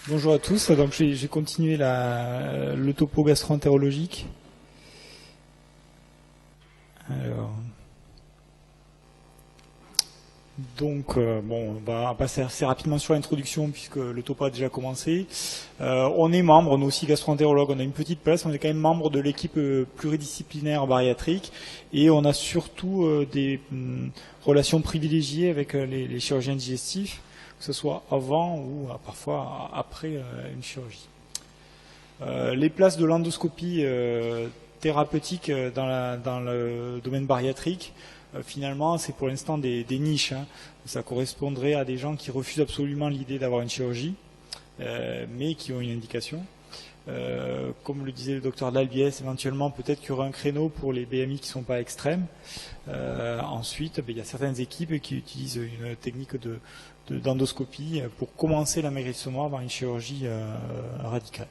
Bonjour à tous, donc j'ai continué le topo gastro-entérologique. Alors, donc, on va passer assez rapidement sur l'introduction puisque le topo a déjà commencé. On est membre, nous aussi gastro-entérologues, on a une petite place, on est quand même membre de l'équipe pluridisciplinaire bariatrique et on a surtout des relations privilégiées avec les chirurgiens digestifs, que ce soit avant ou parfois après une chirurgie. Les places de l'endoscopie thérapeutique dans le domaine bariatrique, finalement, c'est pour l'instant des niches. Ça correspondrait à des gens qui refusent absolument l'idée d'avoir une chirurgie, mais qui ont une indication. Comme le disait le docteur Dalbiès, éventuellement, peut-être qu'il y aura un créneau pour les BMI qui ne sont pas extrêmes. Ensuite, il y a certaines équipes qui utilisent une technique d'endoscopie pour commencer l'amaigrissement avant une chirurgie radicale.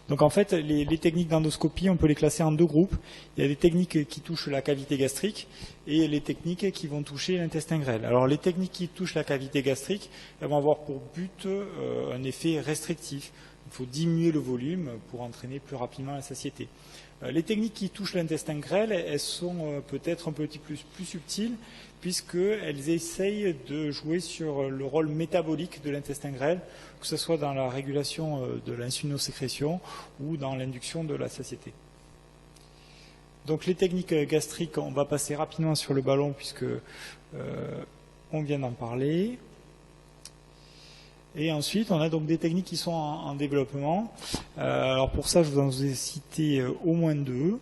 Donc en fait, les techniques d'endoscopie, on peut les classer en deux groupes. Il y a des techniques qui touchent la cavité gastrique et les techniques qui vont toucher l'intestin grêle. Alors les techniques qui touchent la cavité gastrique, elles vont avoir pour but un effet restrictif. Il faut diminuer le volume pour entraîner plus rapidement la satiété. Les techniques qui touchent l'intestin grêle, elles sont peut-être un petit peu plus subtiles, puisqu'elles essayent de jouer sur le rôle métabolique de l'intestin grêle, que ce soit dans la régulation de l'insulinosécrétion ou dans l'induction de la satiété. Donc les techniques gastriques, on va passer rapidement sur le ballon, puisque on vient d'en parler. Et ensuite, on a donc des techniques qui sont en développement. Alors pour ça, je vous en ai cité au moins deux.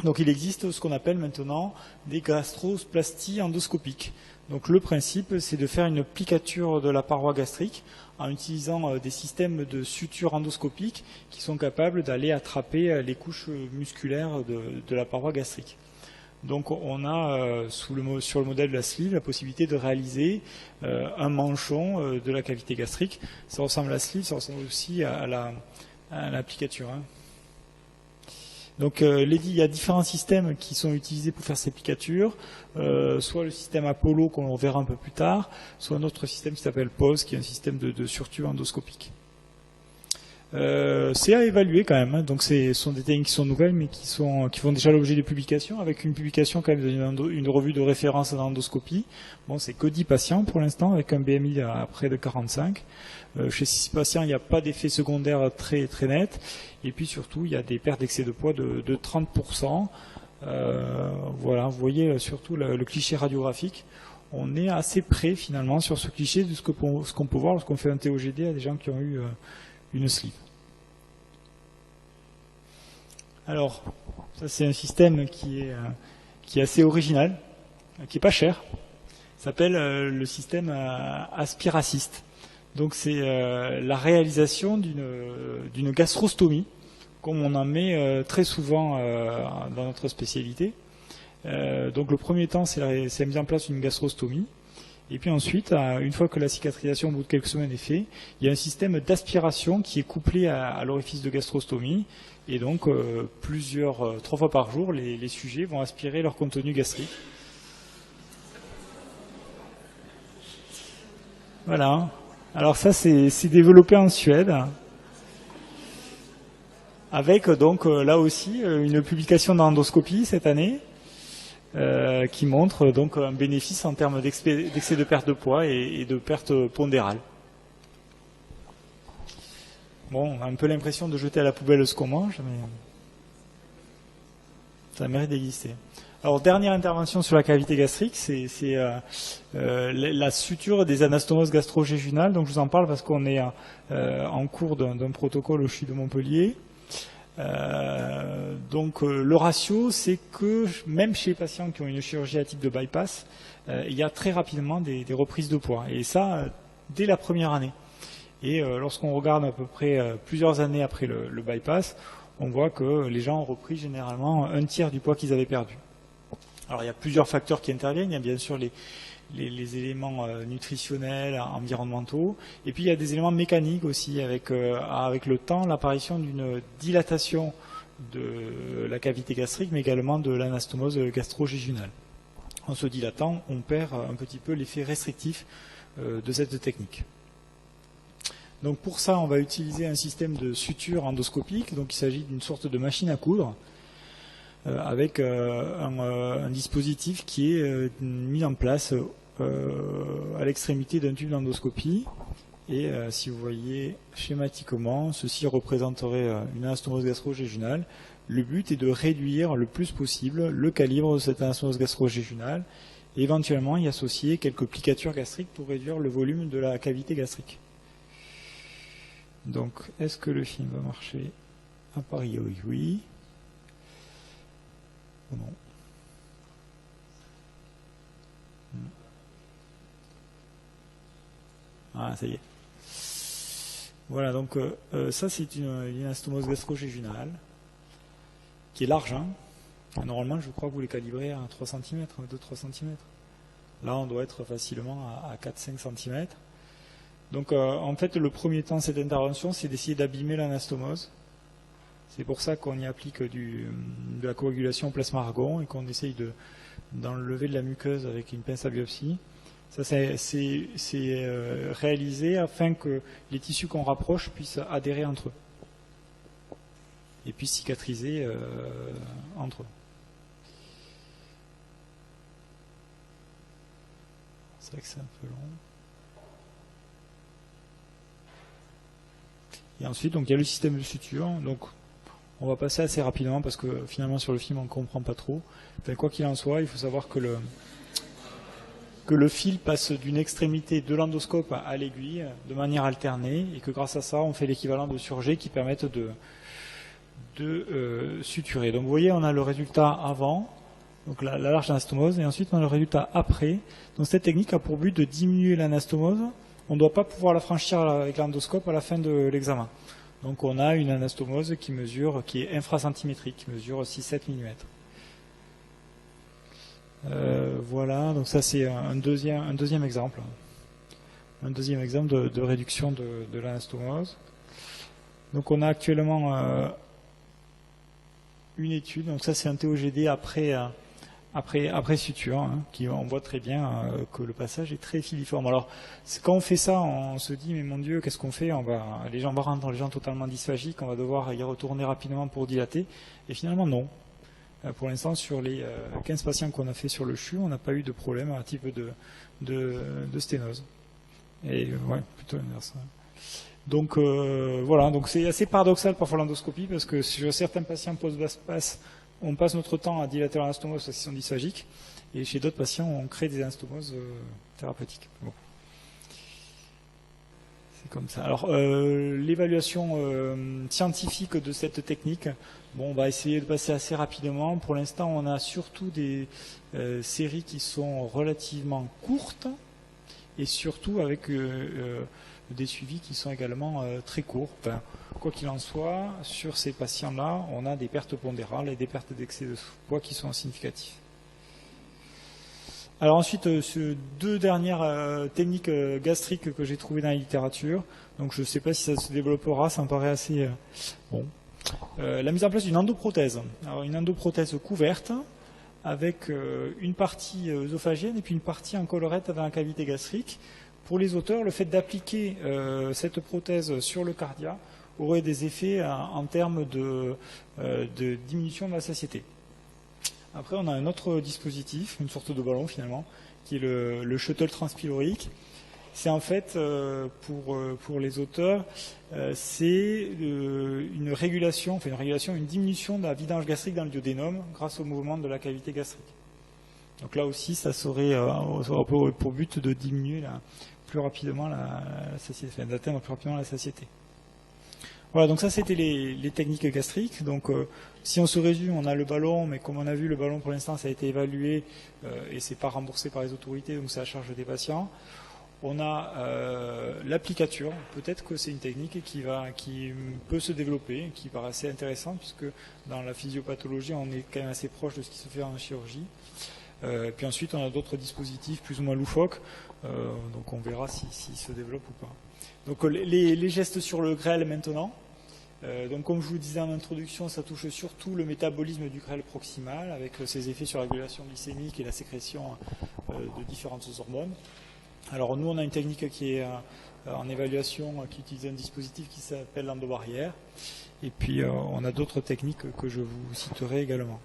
Donc il existe ce qu'on appelle maintenant des gastroplasties endoscopiques. Donc le principe, c'est de faire une plicature de la paroi gastrique en utilisant des systèmes de suture endoscopiques qui sont capables d'aller attraper les couches musculaires de la paroi gastrique. Donc on a sur le modèle de la sleeve la possibilité de réaliser un manchon de la cavité gastrique. Ça ressemble à la sleeve, ça ressemble aussi à l'applicature. Donc il y a différents systèmes qui sont utilisés pour faire ces applicatures, soit le système Apollo qu'on verra un peu plus tard, soit un autre système qui s'appelle POS, qui est un système de suture endoscopique. C'est à évaluer quand même, donc ce sont des techniques qui sont nouvelles mais qui font déjà l'objet de publications, avec une publication quand même une revue de référence en endoscopie. Bon, c'est que 10 patients pour l'instant, avec un BMI à près de 45. Chez 6 patients, il n'y a pas d'effet secondaire très, très net, et puis surtout, il y a des pertes d'excès de poids de 30%. Voilà, vous voyez surtout le cliché radiographique. On est assez près finalement sur ce cliché de ce qu'on peut voir lorsqu'on fait un TOGD à des gens qui ont eu une sleeve. Alors, ça c'est un système qui est assez original, qui est pas cher. Ça s'appelle le système Aspiracist. Donc c'est la réalisation d'une gastrostomie, comme on en met très souvent dans notre spécialité. Donc le premier temps, c'est la mise en place d'une gastrostomie. Et puis ensuite, une fois que la cicatrisation au bout de quelques semaines est faite, il y a un système d'aspiration qui est couplé à l'orifice de gastrostomie. Et donc, 3 fois par jour, les sujets vont aspirer leur contenu gastrique. Voilà. Alors ça, c'est développé en Suède, avec donc là aussi une publication d'endoscopie cette année. Qui montre donc un bénéfice en termes d'excès de perte de poids et de perte pondérale. Bon, on a un peu l'impression de jeter à la poubelle ce qu'on mange, mais ça mérite d'exister. Alors, dernière intervention sur la cavité gastrique, c'est la suture des anastomoses gastro-jéjunales. Donc, je vous en parle parce qu'on est en cours d'un protocole au CHU de Montpellier. Donc le ratio, c'est que même chez les patients qui ont une chirurgie à type de bypass, il y a très rapidement des reprises de poids, et ça dès la première année. Et lorsqu'on regarde à peu près plusieurs années après le bypass, on voit que les gens ont repris généralement un tiers du poids qu'ils avaient perdu. Alors il y a plusieurs facteurs qui interviennent, il y a bien sûr les éléments nutritionnels, environnementaux, et puis il y a des éléments mécaniques aussi, avec le temps, l'apparition d'une dilatation de la cavité gastrique, mais également de l'anastomose gastro-jéjunale. En se dilatant, on perd un petit peu l'effet restrictif de cette technique. Donc pour ça, on va utiliser un système de suture endoscopique. Donc il s'agit d'une sorte de machine à coudre avec un dispositif qui est mis en place à l'extrémité d'un tube d'endoscopie. Et si vous voyez schématiquement, ceci représenterait une anastomose gastro-jejunale. Le but est de réduire le plus possible le calibre de cette anastomose gastro-jejunale et éventuellement y associer quelques plicatures gastriques pour réduire le volume de la cavité gastrique. Donc, est-ce que le film va marcher? A priori, oui. Ou non? Ah, ça y est. Voilà, donc ça c'est une anastomose gastro-jejunale qui est large. Hein. Normalement, je crois que vous les calibrez à 3 cm, 2-3 cm. Là, on doit être facilement à 4-5 cm. Donc, en fait, le premier temps de cette intervention, c'est d'essayer d'abîmer l'anastomose. C'est pour ça qu'on y applique de la coagulation au plasma argon et qu'on essaye d'enlever de la muqueuse avec une pince à biopsie. Ça, c'est réalisé afin que les tissus qu'on rapproche puissent adhérer entre eux et puissent cicatriser entre eux. C'est vrai que c'est un peu long. Et ensuite, donc, il y a le système de suture. Donc, on va passer assez rapidement parce que finalement sur le film on ne comprend pas trop. Enfin, quoi qu'il en soit, il faut savoir que le fil passe d'une extrémité de l'endoscope à l'aiguille de manière alternée et que grâce à ça on fait l'équivalent de surjets qui permettent de suturer. Donc vous voyez, on a le résultat avant, donc la large anastomose, et ensuite on a le résultat après. Donc cette technique a pour but de diminuer l'anastomose. On ne doit pas pouvoir la franchir avec l'endoscope à la fin de l'examen. Donc on a une anastomose qui est infracentimétrique, qui mesure 6-7 mm. Voilà, donc ça c'est un deuxième exemple. Un deuxième exemple de réduction de l'anastomose. Donc on a actuellement une étude, donc ça c'est un TOGD après suture, hein, on voit très bien que le passage est très filiforme. Alors quand on fait ça, on se dit mais mon Dieu, qu'est-ce qu'on fait? On va rendre les gens totalement dysphagiques, on va devoir y retourner rapidement pour dilater. Et finalement non. Pour l'instant, sur les 15 patients qu'on a fait sur le CHU, on n'a pas eu de problème à type de sténose. Et ouais, plutôt l'inverse. Donc voilà, donc c'est assez paradoxal parfois l'endoscopie parce que sur certains patients post-basse-passe, on passe notre temps à dilater l'anastomose parce qu'ils sont dysphagiques, et chez d'autres patients, on crée des anastomoses thérapeutiques. Bon. C'est comme ça. Alors, l'évaluation scientifique de cette technique, bon, on va essayer de passer assez rapidement. Pour l'instant, on a surtout des séries qui sont relativement courtes et surtout avec des suivis qui sont également très courts. Enfin, quoi qu'il en soit, sur ces patients-là, on a des pertes pondérales et des pertes d'excès de poids qui sont significatives. Alors ensuite, deux dernières techniques gastriques que j'ai trouvées dans la littérature. Donc je ne sais pas si ça se développera, ça me paraît assez bon. La mise en place d'une endoprothèse. Alors une endoprothèse couverte avec une partie œsophagienne et puis une partie en collerette avec la cavité gastrique. Pour les auteurs, le fait d'appliquer cette prothèse sur le cardia aurait des effets en termes de diminution de la satiété. Après, on a un autre dispositif, une sorte de ballon finalement, qui est le shuttle transpylorique. C'est en fait, pour les auteurs, c'est une diminution de la vidange gastrique dans le duodénum grâce au mouvement de la cavité gastrique. Donc là aussi, ça aurait pour but de diminuer plus rapidement la satiété, d'atteindre plus rapidement la satiété. Voilà, donc ça c'était les techniques gastriques. Donc si on se résume, on a le ballon, mais comme on a vu, le ballon pour l'instant ça a été évalué et c'est pas remboursé par les autorités, donc c'est à charge des patients. On a l'applicature, peut-être que c'est une technique qui peut se développer, qui paraît assez intéressante, puisque dans la physiopathologie on est quand même assez proche de ce qui se fait en chirurgie. Puis ensuite on a d'autres dispositifs plus ou moins loufoques, donc on verra s'ils se développent ou pas. Donc les gestes sur le grêle maintenant. Donc comme je vous le disais en introduction, ça touche surtout le métabolisme du grêle proximal avec ses effets sur la régulation glycémique et la sécrétion de différentes hormones. Alors nous, on a une technique qui est en évaluation, qui utilise un dispositif qui s'appelle l'endobarrière. Et puis on a d'autres techniques que je vous citerai également.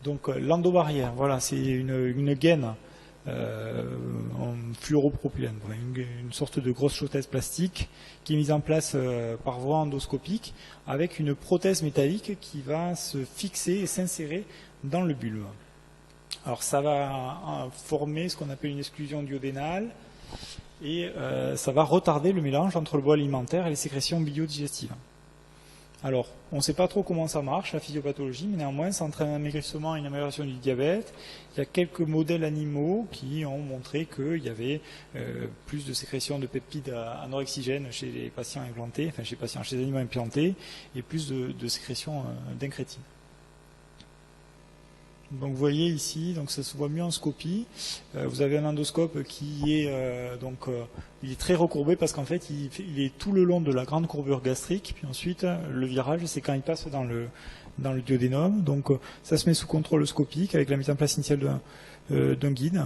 Donc l'endobarrière, voilà, c'est une gaine en fluoropropylène, une sorte de grosse chothèse plastique qui est mise en place par voie endoscopique avec une prothèse métallique qui va se fixer et s'insérer dans le bulbe. Alors ça va former ce qu'on appelle une exclusion duodénale et ça va retarder le mélange entre le bol alimentaire et les sécrétions biodigestives. Alors, on ne sait pas trop comment ça marche, la physiopathologie, mais néanmoins, ça entraîne un amaigrissement et une amélioration du diabète. Il y a quelques modèles animaux qui ont montré qu'il y avait plus de sécrétion de peptides anorexigènes chez les patients implantés, enfin chez les animaux implantés, et plus de sécrétion d'incrétine. Donc vous voyez ici, donc ça se voit mieux en scopie. Vous avez un endoscope qui est il est très recourbé parce qu'en fait il est tout le long de la grande courbure gastrique. Puis ensuite le virage, c'est quand il passe dans le duodénum. Donc ça se met sous contrôle scopique avec la mise en place initiale d'un guide.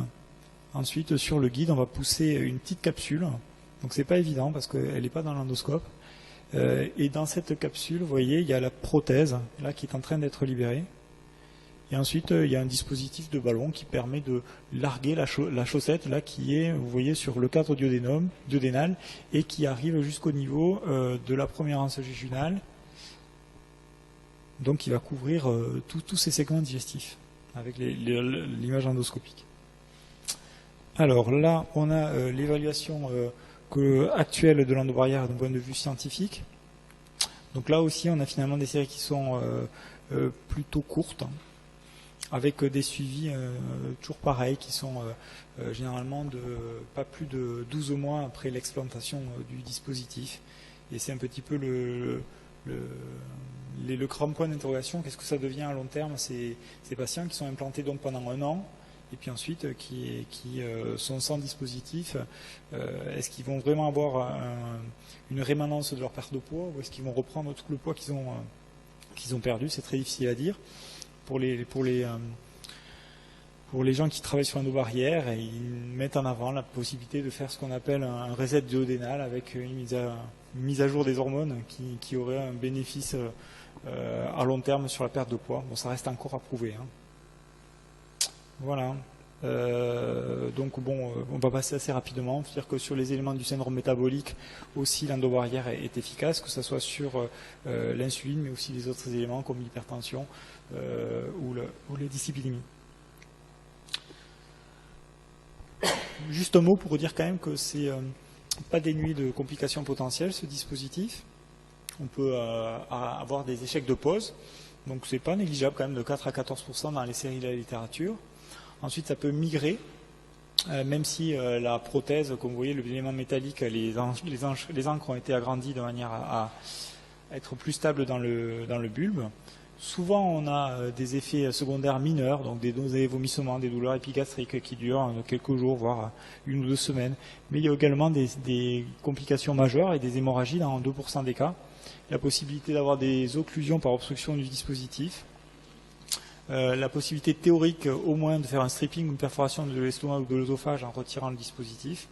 Ensuite sur le guide, on va pousser une petite capsule. Donc c'est pas évident parce qu'elle n'est pas dans l'endoscope. Et dans cette capsule, vous voyez, il y a la prothèse là qui est en train d'être libérée. Et ensuite, il y a un dispositif de ballon qui permet de larguer la chaussette, là, qui est, vous voyez, sur le cadre duodénal, et qui arrive jusqu'au niveau de la première anse jejunale. Donc, il va couvrir tous ces segments digestifs, avec l'image endoscopique. Alors là, on a l'évaluation actuelle de l'endobarrière d'un point de vue scientifique. Donc là aussi, on a finalement des séries qui sont plutôt courtes, avec des suivis toujours pareils qui sont généralement pas plus de 12 mois après l'explantation du dispositif. Et c'est un petit peu le grand point d'interrogation. Qu'est-ce que ça devient à long terme ces patients qui sont implantés donc pendant 1 an et puis ensuite qui sont sans dispositif? Est-ce qu'ils vont vraiment avoir une rémanence de leur perte de poids ou est-ce qu'ils vont reprendre tout le poids qu'ils ont perdu? C'est très difficile à dire. Pour les gens qui travaillent sur l'endobarrière, ils mettent en avant la possibilité de faire ce qu'on appelle un reset duodénal avec une mise à jour des hormones qui aurait un bénéfice à long terme sur la perte de poids. Bon, ça reste encore à prouver. Voilà. Donc bon, on va passer assez rapidement. C'est-à-dire que sur les éléments du syndrome métabolique aussi, l'endobarrière est efficace, que ce soit sur l'insuline, mais aussi les autres éléments comme l'hypertension ou les dyslipidémies. Juste un mot pour dire quand même que c'est pas dénué de complications potentielles ce dispositif. On peut avoir des échecs de pause, donc c'est pas négligeable quand même, de 4 à 14% dans les séries de la littérature. Ensuite, ça peut migrer, même si la prothèse, comme vous voyez, l'élément métallique, les ancres ont été agrandies de manière à être plus stables dans le bulbe. Souvent, on a des effets secondaires mineurs, donc des nausées, vomissements, des douleurs épigastriques qui durent quelques jours, voire 1 ou 2 semaines. Mais il y a également des complications majeures et des hémorragies dans 2% des cas. La possibilité d'avoir des occlusions par obstruction du dispositif. La possibilité théorique au moins de faire un stripping ou une perforation de l'estomac ou de l'œsophage en retirant le dispositif.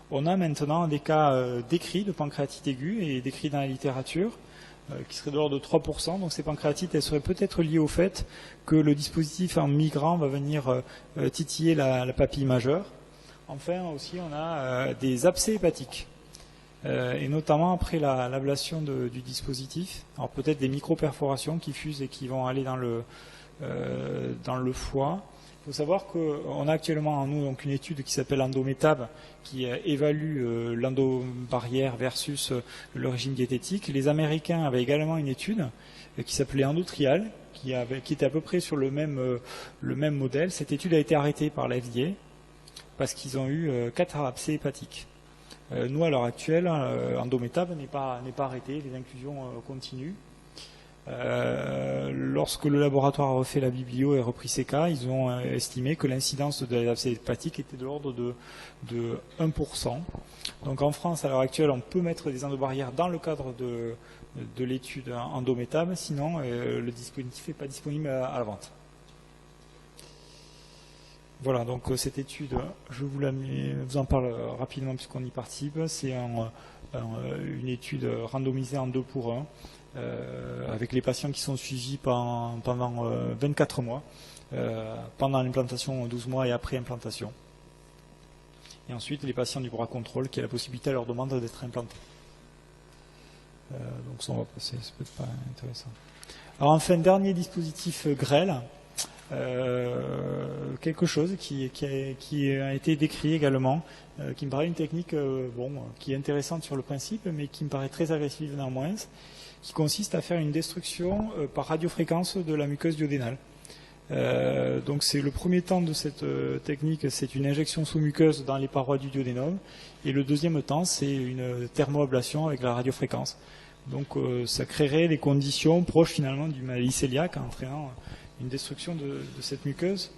On a maintenant des cas décrits de pancréatite aiguë et décrits dans la littérature qui seraient de l'ordre de 3%. Donc ces pancréatites, elles seraient peut-être liées au fait que le dispositif en migrant va venir titiller la papille majeure. Enfin aussi on a des abcès hépatiques. Et notamment après l'ablation du dispositif. Alors peut-être des micro-perforations qui fusent et qui vont aller dans le foie. Il faut savoir qu'on a actuellement en nous donc une étude qui s'appelle Endométab qui évalue l'endobarrière versus le régime diététique. Les Américains avaient également une étude qui s'appelait Endotrial qui était à peu près sur le même modèle. Cette étude a été arrêtée par la FDA parce qu'ils ont eu 4 abcès hépatiques. Nous à l'heure actuelle, Endométab n'est pas arrêté, les inclusions continuent. Lorsque le laboratoire a refait la biblio et repris ces cas, ils ont estimé que l'incidence de l'abcès hépatique était de l'ordre de 1%. Donc en France, à l'heure actuelle, on peut mettre des endobarrières dans le cadre de l'étude Endométab, sinon le dispositif n'est pas disponible à la vente. Voilà, donc cette étude, je vous en parle rapidement puisqu'on y participe. C'est une étude randomisée en 2 pour 1 avec les patients qui sont suivis pendant 24 mois, pendant l'implantation 12 mois et après implantation. Et ensuite, les patients du bras contrôle qui a la possibilité à leur demande d'être implantés. Donc ça, on va passer, ça peut être pas intéressant. Alors enfin, dernier dispositif grêle. Quelque chose qui a été décrit également, qui me paraît une technique qui est intéressante sur le principe, mais qui me paraît très agressive néanmoins, qui consiste à faire une destruction par radiofréquence de la muqueuse duodénale. Donc c'est le premier temps de cette technique, c'est une injection sous muqueuse dans les parois du duodénum, et le deuxième temps c'est une thermoablation avec la radiofréquence. Donc ça créerait les conditions proches finalement du maladie cœliaque, entraînant une destruction de cette muqueuse.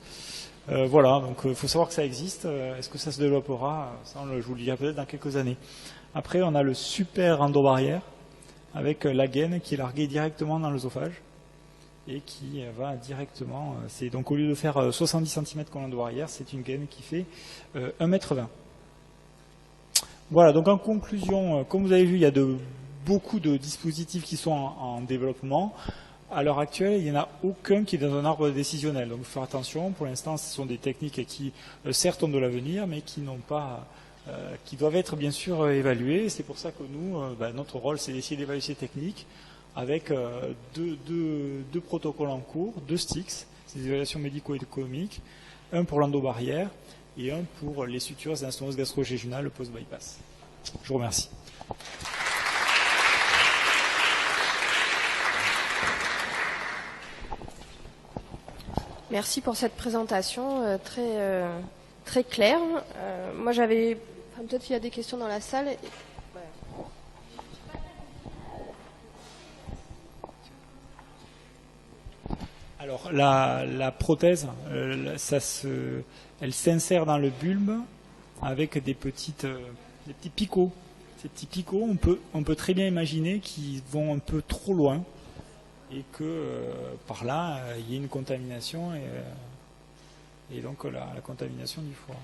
Voilà, donc il faut savoir que ça existe. Est-ce que ça se développera? Ça, je vous le dirai peut-être dans quelques années. Après, on a le super endobarrière avec la gaine qui est larguée directement dans l'œsophage et qui va directement. C'est donc au lieu de faire 70 cm comme l'endobarrière, c'est une gaine qui fait 1,20 m. Voilà, donc en conclusion, comme vous avez vu, il y a beaucoup de dispositifs qui sont en développement. À l'heure actuelle, il n'y en a aucun qui est dans un arbre décisionnel. Donc, il faut faire attention. Pour l'instant, ce sont des techniques qui, certes, ont de l'avenir, mais qui n'ont pas, qui doivent être bien sûr évaluées. C'est pour ça que nous, notre rôle, c'est d'essayer d'évaluer ces techniques avec deux protocoles en cours, 2 STIX, c'est des évaluations médico-économiques, un pour l'endobarrière et un pour les sutures et l'instomosis gastro-jejunale, le post-bypass. Je vous remercie. Merci pour cette présentation très claire. Moi, j'avais... peut-être qu'il y a des questions dans la salle. Alors, la prothèse, elle s'insère dans le bulbe avec des petits picots. Ces petits picots, on peut très bien imaginer qu'ils vont un peu trop loin et que par là, il y ait une contamination et donc la contamination du foie.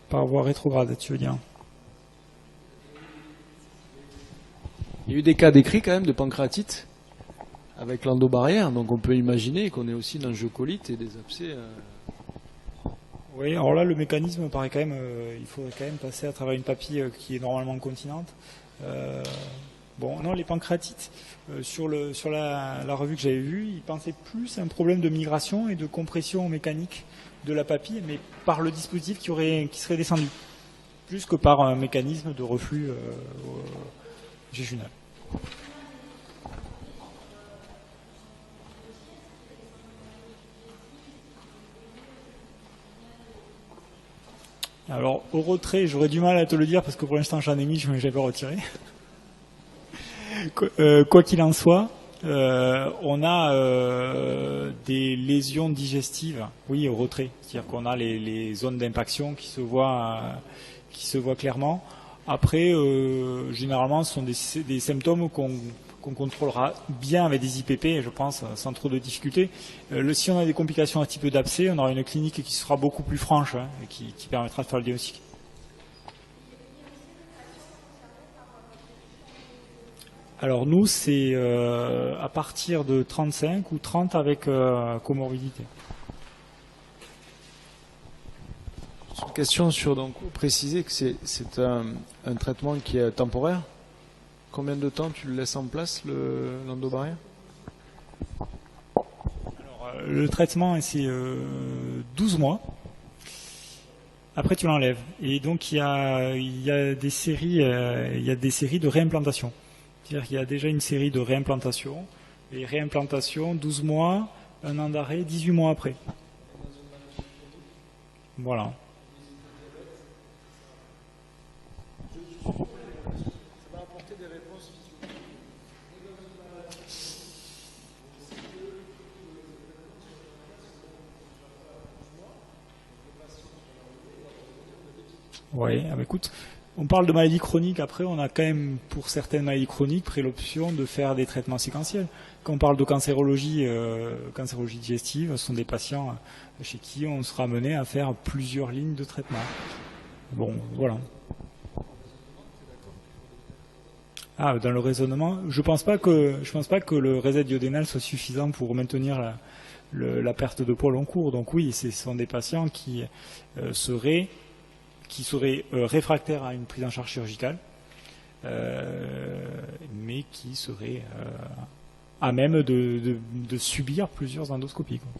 Par voie rétrograde, tu veux dire? Il y a eu des cas décrits quand même de pancréatite avec l'endobarrière, donc on peut imaginer qu'on ait aussi une angiocolite et des abcès. Oui, alors là, le mécanisme paraît quand même, il faudrait quand même passer à travers une papille qui est normalement continente. Non, les pancréatites, sur la revue que j'avais vue, ils pensaient plus à un problème de migration et de compression mécanique de la papille, mais par le dispositif qui serait descendu, plus que par un mécanisme de reflux jejunal. Alors, au retrait, j'aurais du mal à te le dire parce que pour l'instant j'en ai mis, je ne l'ai pas retiré. Quoi qu'il en soit, on a des lésions digestives, oui, au retrait. C'est-à-dire qu'on a les zones d'impaction qui se voient clairement. Après, généralement, ce sont des symptômes qu'on contrôlera bien avec des IPP, je pense, sans trop de difficultés. Si on a des complications un petit peu d'abcès, on aura une clinique qui sera beaucoup plus franche et qui permettra de faire le diagnostic. Alors nous, c'est à partir de 35 ou 30 avec comorbidité. Une question sur, donc, préciser que c'est un traitement qui est temporaire. Combien de temps tu le laisses en place, l'endobarrière? Alors, le traitement, c'est 12 mois. Après, tu l'enlèves. Et donc, il y a des séries de réimplantation. C'est-à-dire qu'il y a déjà une série de réimplantations. Et réimplantation, 12 mois, 1 an d'arrêt, 18 mois après. Voilà. Oui, écoute, On parle de maladies chroniques, après on a quand même pour certaines maladies chroniques pris l'option de faire des traitements séquentiels. Quand on parle de cancérologie, cancérologie digestive, ce sont des patients chez qui on sera amené à faire plusieurs lignes de traitement. Bon, voilà. Ah, dans le raisonnement, je pense pas que le reset iodénal soit suffisant pour maintenir la perte de poids long cours. Donc oui, ce sont des patients qui seraient réfractaires à une prise en charge chirurgicale, mais qui seraient à même de subir plusieurs endoscopies, quoi.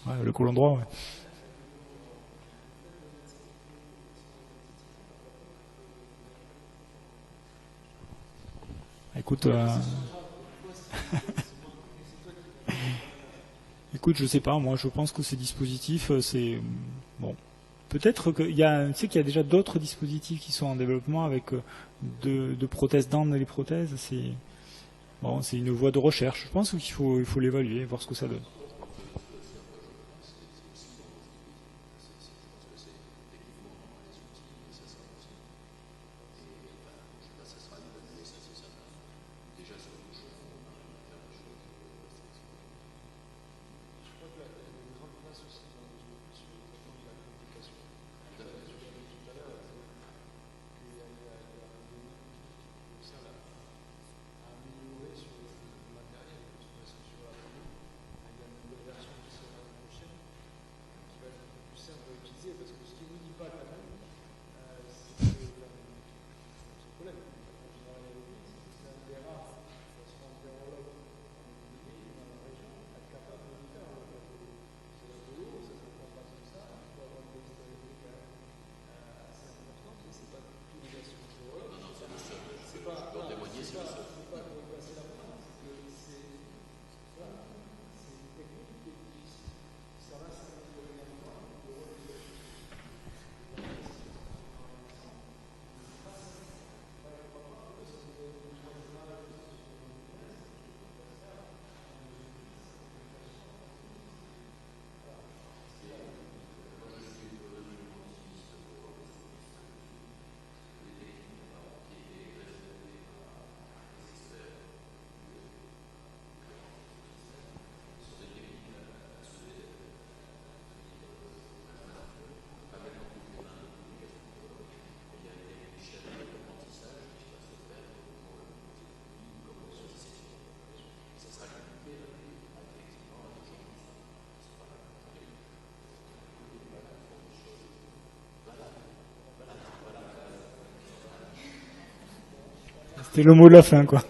Ouais, le côlon droit, ouais. Écoute, écoute, je sais pas, moi je pense que ces dispositifs, c'est bon. Peut-être qu'il y a, tu sais qu'il y a déjà d'autres dispositifs qui sont en développement avec de prothèses dents dans les prothèses. C'est bon, c'est une voie de recherche. Je pense qu'il faut l'évaluer, voir ce que ça donne. C'était le mot de la fin, quoi.